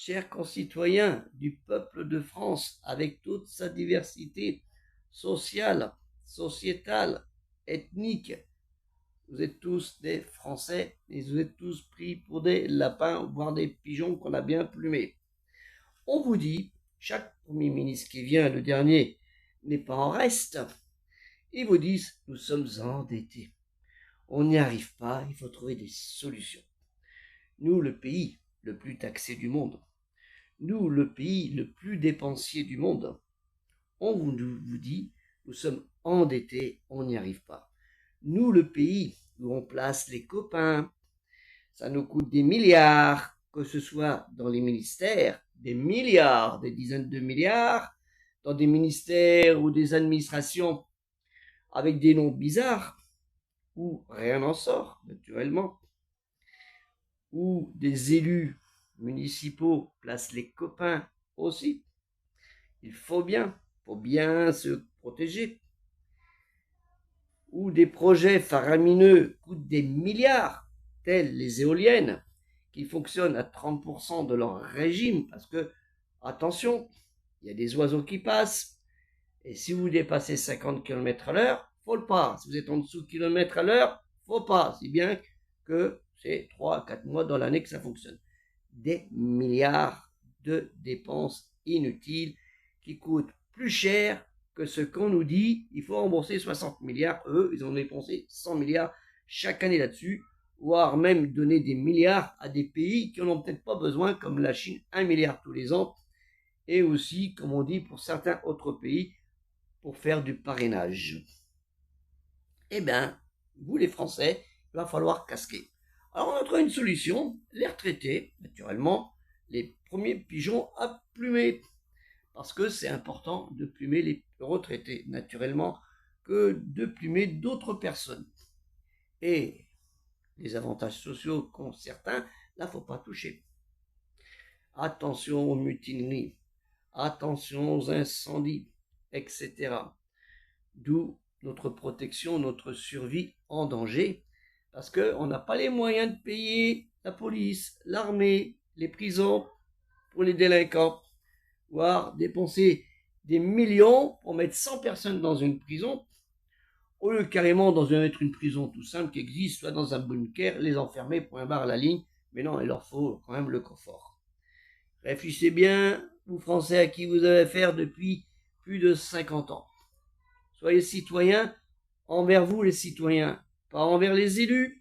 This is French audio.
Chers concitoyens du peuple de France, avec toute sa diversité sociale, sociétale, ethnique, vous êtes tous des Français et vous êtes tous pris pour des lapins, voire des pigeons qu'on a bien plumés. On vous dit, chaque Premier ministre qui vient, le dernier, n'est pas en reste. Ils vous disent, nous sommes endettés. On n'y arrive pas, il faut trouver des solutions. Nous, le pays le plus taxé du monde, nous, le pays le plus dépensier du monde, on vous dit, nous sommes endettés, on n'y arrive pas. Nous, le pays où on place les copains, ça nous coûte des milliards, que ce soit dans les ministères, des milliards, des dizaines de milliards, dans des ministères ou des administrations avec des noms bizarres, où rien n'en sort, naturellement, où des élus municipaux placent les copains aussi. Il faut bien se protéger. Où des projets faramineux coûtent des milliards, tels les éoliennes, qui fonctionnent à 30% de leur régime, parce que, attention, il y a des oiseaux qui passent, et si vous dépassez 50 km à l'heure, faut le pas. Si vous êtes en dessous de km à l'heure, faut pas. Si bien que c'est 3-4 mois dans l'année que ça fonctionne. Des milliards de dépenses inutiles qui coûtent plus cher que ce qu'on nous dit. Il faut rembourser 60 milliards. Eux, ils ont dépensé 100 milliards chaque année là-dessus, voire même donner des milliards à des pays qui n'en ont peut-être pas besoin, comme la Chine, 1 milliard tous les ans, et aussi, comme on dit, pour certains autres pays, pour faire du parrainage. Eh bien, vous les Français, il va falloir casquer. Alors on a trouvé une solution, les retraités, naturellement, les premiers pigeons à plumer. Parce que c'est important de plumer les retraités, naturellement, que de plumer d'autres personnes. Et les avantages sociaux qu'ont certains, là, faut pas toucher. Attention aux mutineries, attention aux incendies, etc. D'où notre protection, notre survie en danger, parce qu'on n'a pas les moyens de payer la police, l'armée, les prisons pour les délinquants, voire dépenser des millions pour mettre 100 personnes dans une prison, au lieu carrément mettre une prison tout simple qui existe, soit dans un bunker, les enfermer, point barre la ligne, mais non, il leur faut quand même le confort. Réfléchissez bien, vous Français à qui vous avez affaire depuis plus de 50 ans. Soyez citoyens envers vous les citoyens, pas envers les élus,